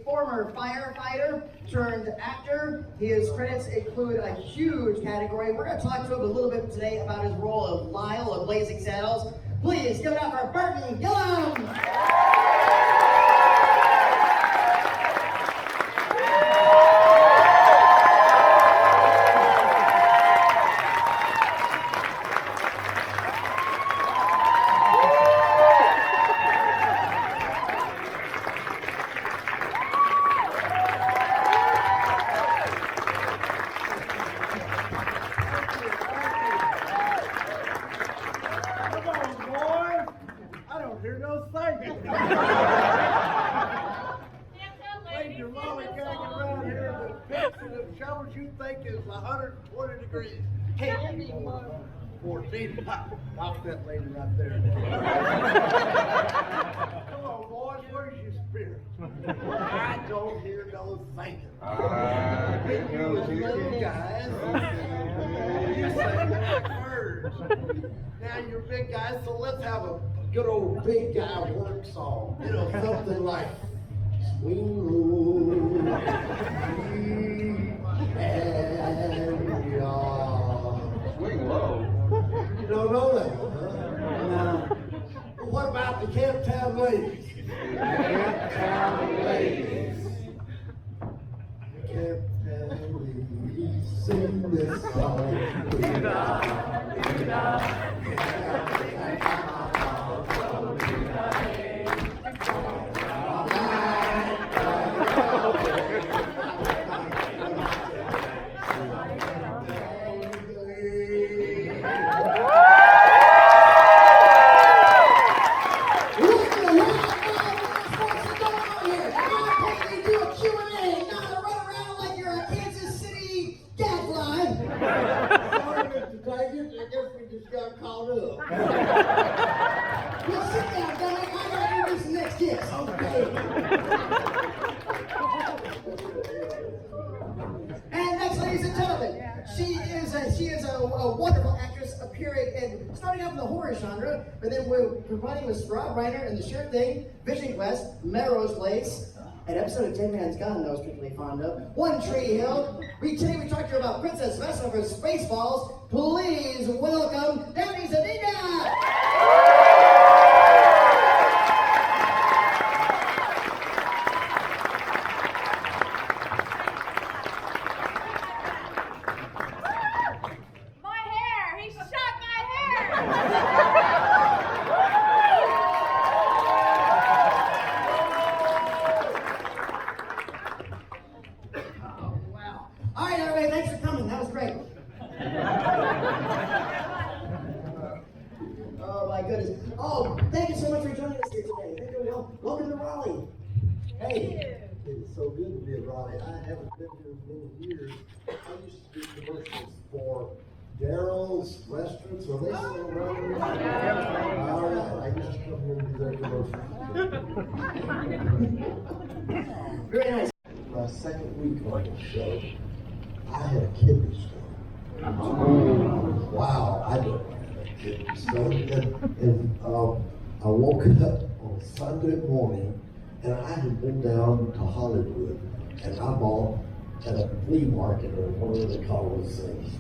former firefighter turned actor. His credits include a huge category. We're going to talk to him a little bit today about his role of Lyle of Blazing Saddles. Please give it up for Burton Gilliam! You think is 120 degrees. Hey, 14. Knock that lady right there. Come on, boys, where's your spirit? I don't hear no thinking. You guys, you sing like birds. Now you're big guys, so let's have a good old big guy work song. You know, something like Swing Low. Swing Low. You don't know that one, huh? No. What about the Camptown Ladies? Camptown Ladies. Camptown Ladies, sing this song. She is a wonderful actress appearing in, starting out in the horror genre, but then we're combining with Rob Reiner and The Sure Thing, Vision Quest, Melrose Place, an episode of 10 Man's Gone that I was particularly fond of, One Tree Hill. Today we talked to her about Princess Vespa for Spaceballs. Please welcome Daphne Zuniga! Oh, thank you so much for joining us here today. Thank you. Welcome to Raleigh. Hey, it's so good to be in Raleigh. I haven't been here in many years. I used to do commercials for Daryl's restaurants. Are they still around? All right, I used to come here and do their commercials. Very nice. My second week on the show, I had a kidney stone. Wow, I don't. So, I woke up on Sunday morning and I had been down to Hollywood and I bought at a flea market or whatever they call those things.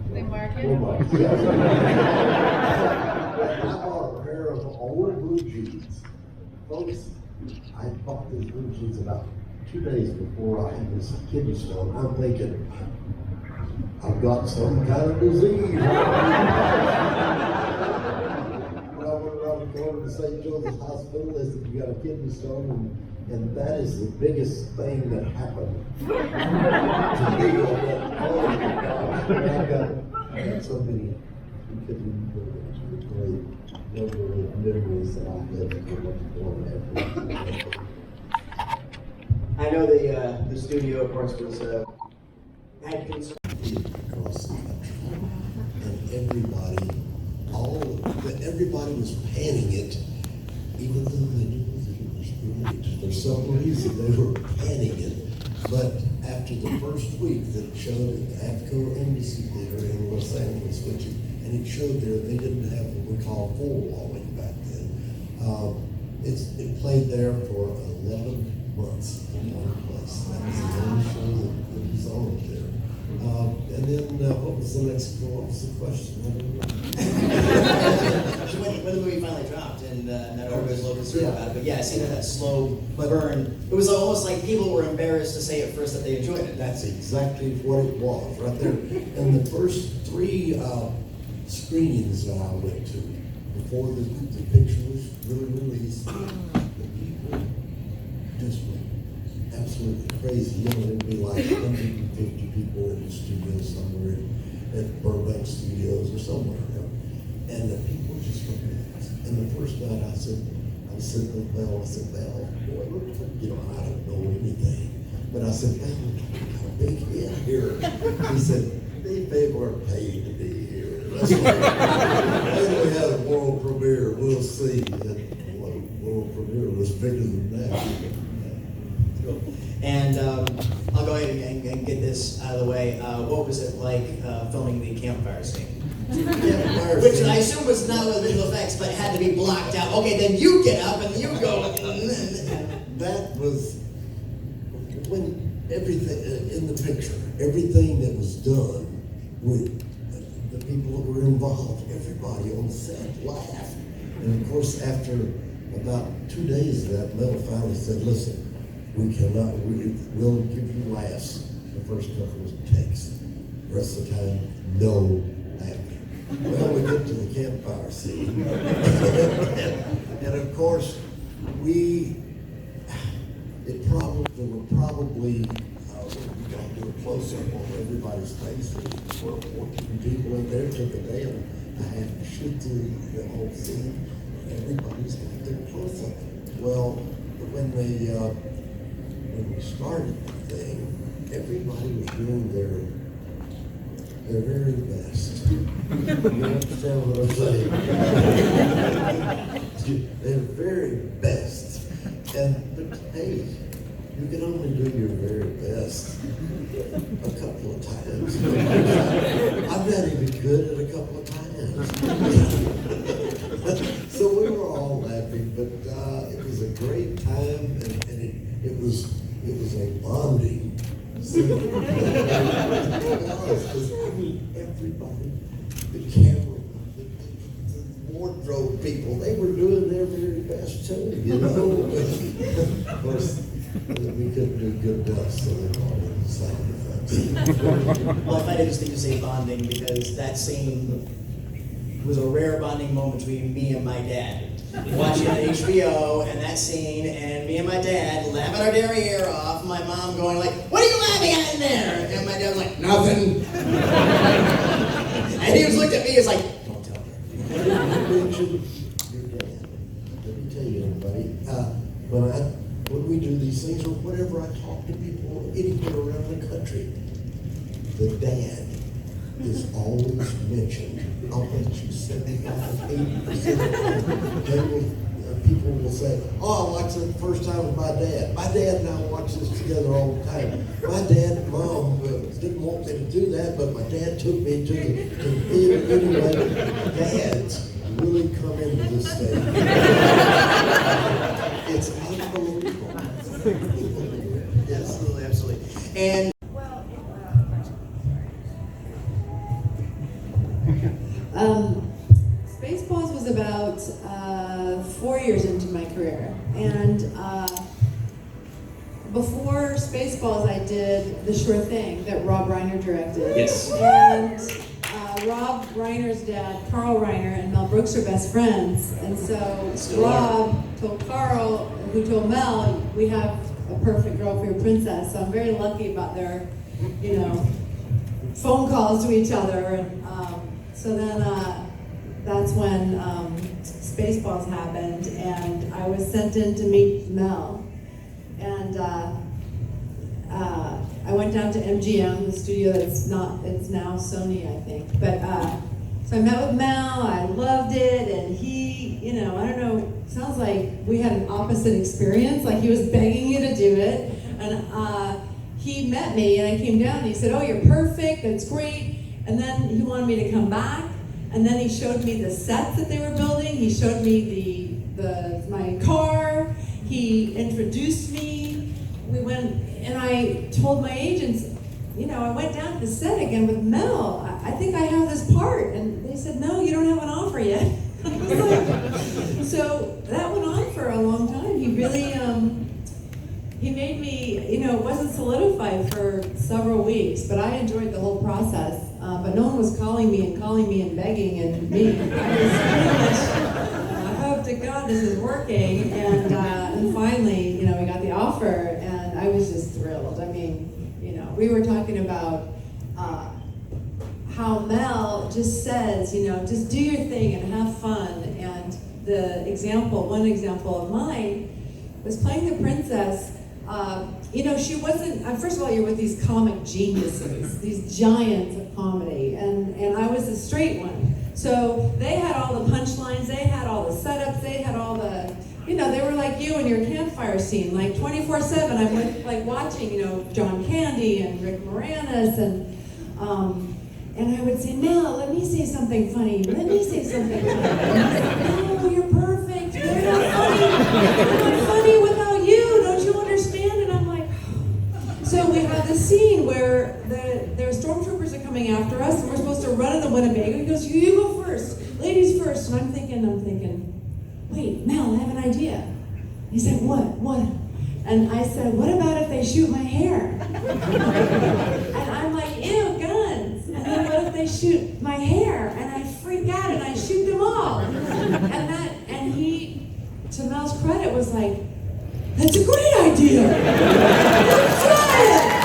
Flea market? Flea market, yes. I bought a pair of old blue jeans. Folks, I bought these blue jeans about 2 days before I had this kidney stone. I'm thinking, I've got some kind of disease. When I went around the corner to St. Joseph's Hospital, they said, you got a kidney stone, and that is the biggest thing that happened to me. Oh my gosh, I got so many kidney memories that I had to go much more. I know the studio, of course, was had concern. Across the country, and everybody was panning it, even though they knew that it was great. For some reason, they were panning it. But after the first week that it showed at the Avco Embassy Theater in Los Angeles, and it showed there, they didn't have what we call full walling back then. It played there for 11 months in one place. That was the only show that was on there. And then what was the next? What was the question? I don't know. So when the movie finally dropped, and not everybody was a little concerned about it, but yeah, I seen that slow burn. It was almost like people were embarrassed to say at first that they enjoyed it. That's exactly what it was, right there. And the first 3 screenings that I went to before the picture was really released, the people just went absolutely crazy. You know, there'd be like 150 people in the studio somewhere at Burbank Studios or somewhere. And the people just went nuts. And the first night I was sitting with Mel, I said, Mel, boy, look, you know, I don't know anything. But I said, Mel, we got a big hit here. He said, these people are paid to be here. That's right. Maybe we had a world premiere, we'll see. And what world premiere was bigger than that. And I'll go ahead and get this out of the way. What was it like filming the campfire scene? Which I assume was not with visual effects, but had to be blocked out. Okay, then you get up and you go. That was when everything in the picture, everything that was done with the people that were involved, everybody on set laughed. And of course, after about 2 days of that, Mel finally said, listen, we'll give you laughs the first couple of takes. The rest of the time, no laughter. Well, we get to the campfire scene. and of course, we were probably, we got to do a close-up on everybody's face. There were 14 people in there, took a day and a half to shoot through the whole scene. Everybody's got their close-up. Well, when we started the thing, everybody was doing their very best. You understand what I'm saying? Their very best. But hey, you can only do your very best a couple of times. I'm not even good at a couple of times. So we were all laughing, but it was a great time, and it was a bonding scene. Because everybody, the camera, the wardrobe people, they were doing their very best too, you know. Of course, we couldn't do good enough, so they brought in the sound effects. Well, I find it interesting to say bonding because that scene was a rare bonding moment between me and my dad. Watching on HBO and that scene, and me and my dad laughing our derriere off. My mom going like, "What are you laughing at in there?" And my dad was like, "Nothing." And he was looking at me, as like, "Don't tell her." You mentioned your dad. Let me tell you, everybody, when we do these things, or whenever I talk to people anywhere around the country, the dad is always mentioned. I'll bet you 75, 80% of the time, people will say, "Oh, I watched it the first time with my dad. My dad and I watch this together all the time. My dad and mom didn't want me to do that, but my dad took me to the theater anyway." Dads really come into this thing. It's unbelievable. Absolutely, absolutely. And Spaceballs was about 4 years into my career, and before Spaceballs, I did The Sure Thing that Rob Reiner directed. Yes. And Rob Reiner's dad, Carl Reiner, and Mel Brooks are best friends, and so Rob told Carl, who told Mel, "We have a perfect girl for your princess." So I'm very lucky about their, phone calls to each other, and so then that's when Spaceballs happened, and I was sent in to meet Mel, and I went down to MGM, the studio it's now Sony, I think, but so I met with Mel, I loved it, and he, I don't know, sounds like we had an opposite experience, like he was begging you to do it, and he met me, and I came down, and he said, "Oh, you're perfect, that's great," and then he wanted me to come back, and then he showed me the sets that they were building, he showed me my car, He introduced me. We went, and I told my agents, I went down to the set again with Mel. I think I have this part. And they said, no, you don't have an offer yet. So that went on for a long time. He really, he made me, it wasn't solidified for several weeks, but I enjoyed the whole process. But no one was calling me and begging and me. I was pretty much, I hope to God this is working. And finally, we got the offer, and I was just thrilled. I mean, we were talking about how Mel just says, just do your thing and have fun. And one example of mine was playing the princess. She wasn't, first of all, you're with these comic geniuses, these giants of comedy, and I was the straight one. So they had all the punchlines, they had all the setups, they had all the, they were like you in your campfire scene, like 24/7. I'm watching, John Candy and Rick Moranis, and I would say, Mel, let me say something funny. Let me say something funny. And no, you're perfect. They're not funny. They're not funny without you. Don't you understand? And I'm like, so we have this scene where their stormtroopers are coming after us, and we're supposed to run in the Winnebago. He goes, you go first. Ladies first. And I'm thinking, wait, Mel, I have an idea. He said, what? And I said, what about if they shoot my hair? And I'm like, ew, guns. And then what if they shoot my hair? And I freak out and I shoot them all. And he, to Mel's credit, was like, that's a great idea. Let's try it.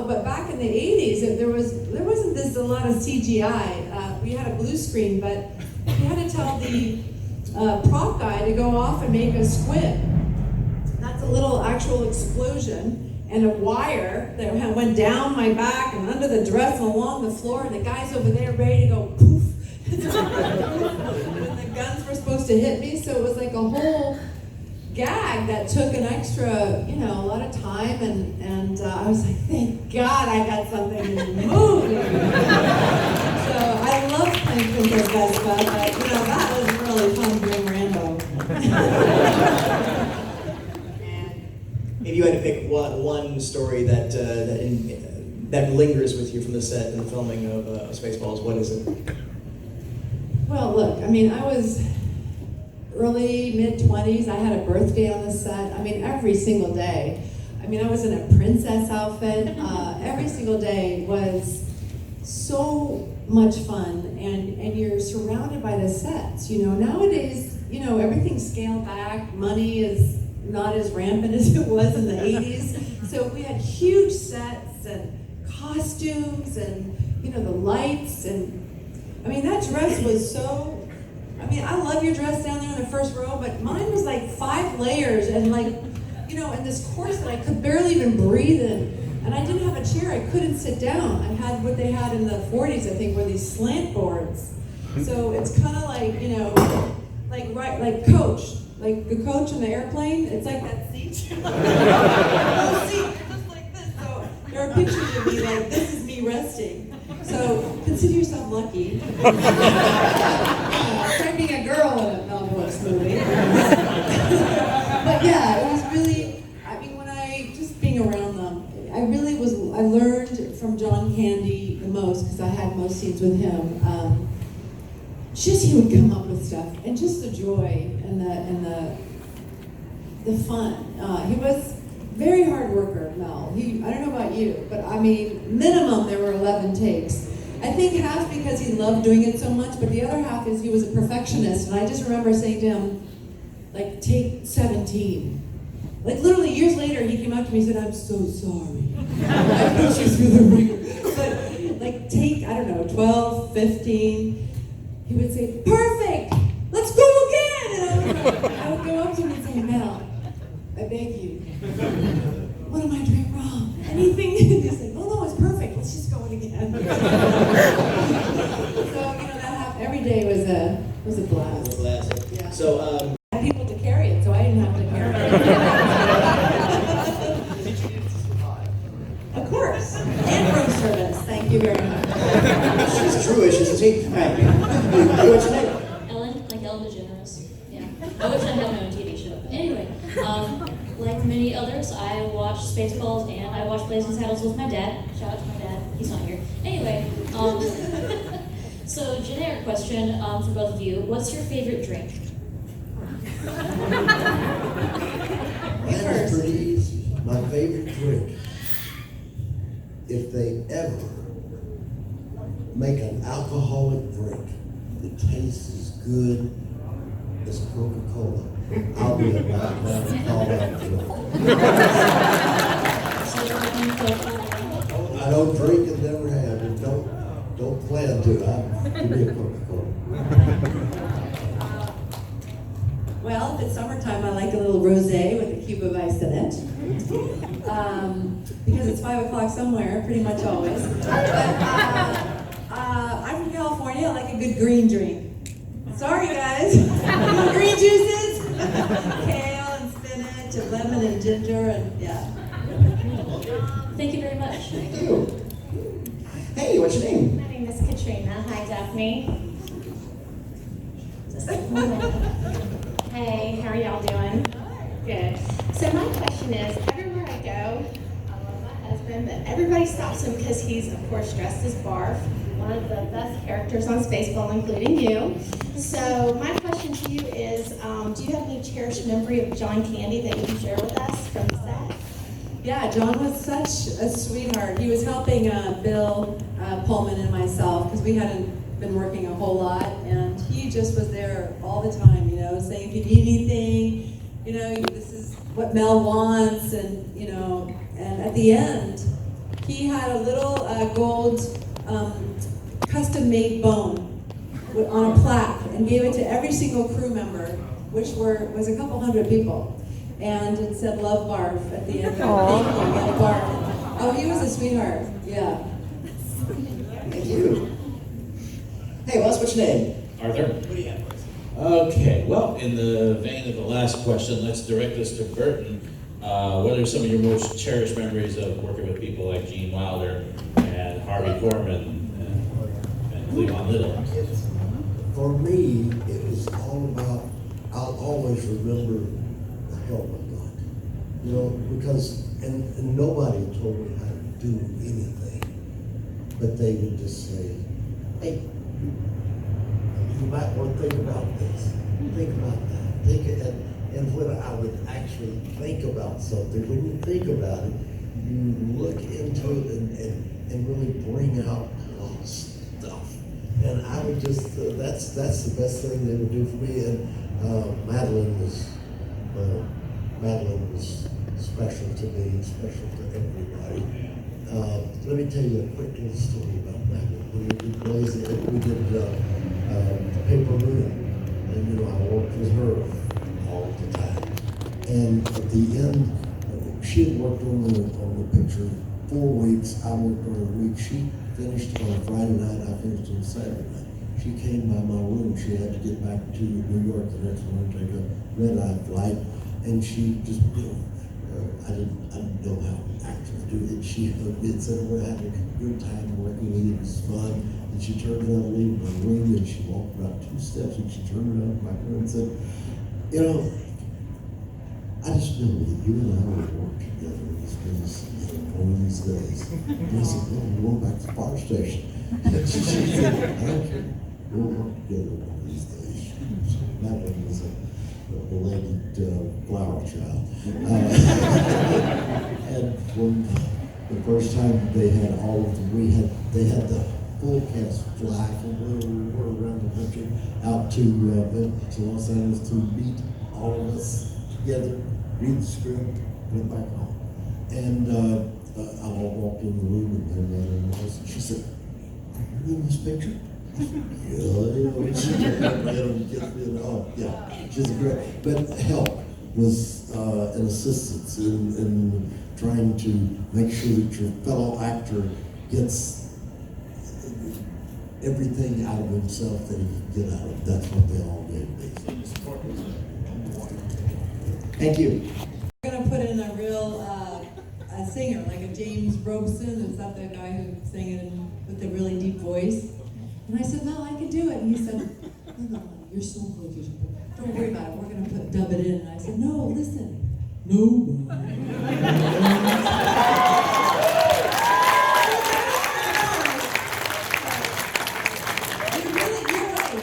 But back in the 80s, there wasn't a lot of CGI. We had a blue screen, but we had to tell the prop guy to go off and make a squid. That's a little actual explosion and a wire that went down my back and under the dress and along the floor, and the guy's over there ready to go poof. And the guns were supposed to hit me, so it was like a whole gag that took an extra, a lot of time, and I was like, thank God I got something in the movie. So I love playing Princess Vespa, but that was really fun doing Rambo. If you had to pick one story that lingers with you from the set and the filming of Spaceballs, what is it? Well, look, I was early, mid-20s. I had a birthday on the set. Every single day. I was in a princess outfit. Every single day was so much fun, and you're surrounded by the sets. Nowadays, everything's scaled back. Money is not as rampant as it was in the 80s. So we had huge sets and costumes and, the lights. And, that dress was so... I love your dress down there in the first row, but mine was like 5 layers and in this corset I could barely even breathe in. And I didn't have a chair, I couldn't sit down. I had what they had in the 40s, I think, were these slant boards. So it's kind of like coach, like the coach in the airplane, it's like that seat. No seat, you're just like this. So there are pictures of me like, this is me resting. So consider yourself lucky. Try being a girl in a Mel Brooks movie. But yeah, it was really, being around them, I learned from John Candy the most, because I had most scenes with him. He would come up with stuff, and just the joy and the fun. He was very hard worker, Mel. I don't know about you, but minimum there were 11 takes. I think half because he loved doing it so much, but the other half is he was a perfectionist, and I just remember saying to him, take 17. Literally years later, he came up to me and said, I'm so sorry. I put you through the ringer. But take, 12, 15, he would say, perfect, let's go again. And I would go up to him and say, Mel, I beg you, what am I doing wrong? Anything? And he's like, no, it's perfect, let's just go in again. So, that happened. Every day was a blast. Yeah. So, I had people to carry it, so I didn't have to carry it. Of course. And room service. Thank you very much. she's Jewish, isn't he? All right. Hey, what's your name? Ellen, like Ellen DeGeneres. Yeah. I wish I had my own TV show. But anyway, like many others, I watch Spaceballs and I watch Blazing Saddles with my dad. Shout out to my dad. He's not here. Anyway, so generic question for both of you. What's your favorite drink? That is pretty easy. My favorite drink, if they ever make an alcoholic drink that tastes as good as Coca-Cola, I'll be about to call that drink. I don't drink and never have, and don't plan to. I'll give me a Coca-Cola. Well, if it's summertime, I like a little rosé with a cube of ice in it. Because it's 5 o'clock somewhere, pretty much always. But, I'm from California, I like a good green drink. Sorry guys, green juices, kale and spinach and lemon and ginger and yeah. Thank you very much. Thank you. Hey, what's your name? My name is Katrina. Hi, Daphne. Hey, how are y'all doing? Good. So my question is, everywhere I go, I love my husband, but everybody stops him because he's, of course, dressed as Barf, one of the best characters on Spaceball, including you. So my question to you is, do you have any cherished memory of John Candy that you can share with us from the set? Yeah, John was such a sweetheart. He was helping Bill Pullman and myself because we hadn't been working a whole lot, and he just was there all the time, you know, saying if you need anything, you know, this is what Mel wants, and you know, and at the end, he had a little gold custom-made bone on a plaque and gave it to every single crew member, which was a couple hundred people. And it said, "Love Barf" at the end. Thank you, Mel Barf. Oh, he was a sweetheart. Yeah. Thank you. Hey, Wes, what's your name? Arthur? What do you have for us? Okay, well, in the vein of the last question, let's direct this to Burton. What are some of your most cherished memories of working with people like Gene Wilder and Harvey Korman and Cleavon Little? For me, it was all about, I'll always remember the help I got. You know, because, and nobody told me how to do anything, but they would just say, hey, you might want to think about this, think about that, think it, and when I would actually think about something, when you think about it, you look into it and really bring out a lot of stuff. And I would just, that's the best thing they would do for me. And Madeline was special to me, special to everybody. Let me tell you a quick little story about Madeline. We did Paper Moon, and you know, I worked with her all the time. And at the end, she had worked on the picture 4 weeks. I worked on a week. She finished on a Friday night. I finished on Saturday night. She came by my room. She had to get back to New York the next morning, take a red-eye flight, and she just, you know, I didn't know how actors do it. She hugged me and said, "We're having a good time working with you. It was fun." And she turned around to leave my room, and she walked about 2 steps, and she turned around back and said, "You know, I just know that you and I will work together in this business one of these days." And I said, "Well, we're going back to the fire station." And she said, "I don't care. We'll work together one of these days." That one was a belated flower child. And when the first time they had all of them, they had the full cast fly from where we were around the country out to Los Angeles to meet all of us together, read the script, went back home. And I walked in the room and there Madeline was, and she said, "Are you in this picture?" I said, "Yeah." She took my head and kissed me, and oh yeah, she's great. But help was an assistance in trying to make sure that your fellow actor gets everything out of himself that he can get out of. That's what they all gave me. Thank you. We're gonna put in a real a singer, like a James Robeson. Is that the guy who sang it with the really deep voice? And I said, Mel, I can do it. And he said, no, you're so good. Don't worry about it. We're going to dub it in. And I said, no, listen. No. You're right.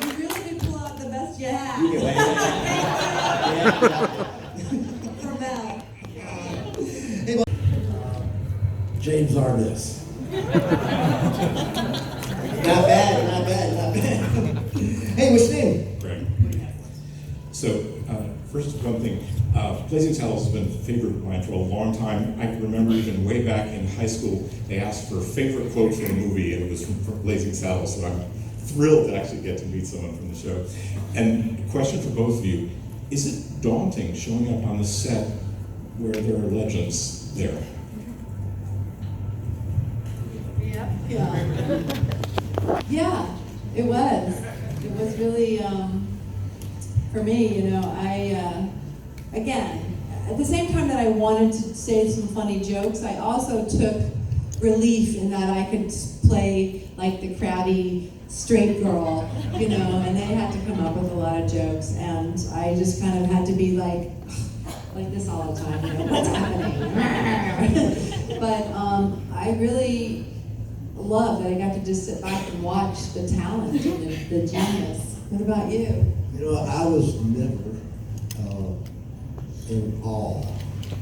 You really did pull out the best you had. You can wait. For Mel. James Arness. Not bad, not bad, not bad. Hey, what's your name? Greg. So, first one thing, Blazing Saddles has been a favorite of mine for a long time. I can remember even way back in high school, they asked for a favorite quote for a movie, and it was from Blazing Saddles, so I'm thrilled to actually get to meet someone from the show. And question for both of you, is it daunting showing up on the set where there are legends there? Yeah, it was. It was really, for me, you know, again, at the same time that I wanted to say some funny jokes, I also took relief in that I could play like the crowdy straight girl, you know, and they had to come up with a lot of jokes, and I just kind of had to be like this all the time, you know, what's happening? But I really love that I got to just sit back and watch the talent and the genius. What about you? You know, I was never in awe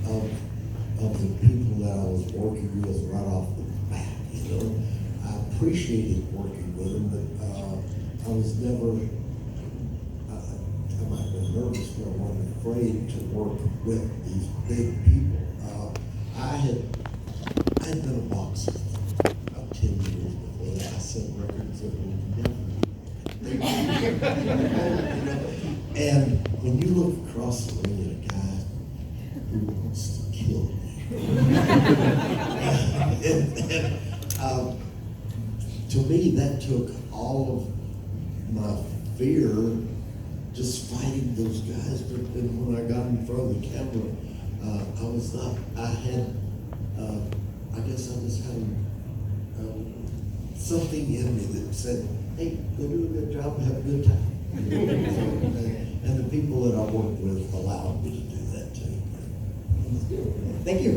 of the people that I was working with right off the bat, you know. I appreciated working with them, but I was never, I might have been nervous, but I wasn't afraid to work with these big people. I had been a boxer about 10 years before that. I set records that would never and when you look across the ring at a guy who wants to kill me, to me that took all of my fear just fighting those guys. But then when I got in front of the camera, I guess I just had something in me that said, hey, go do a good job and have a good time. And the people that I worked with allowed me to do that too. Thank you.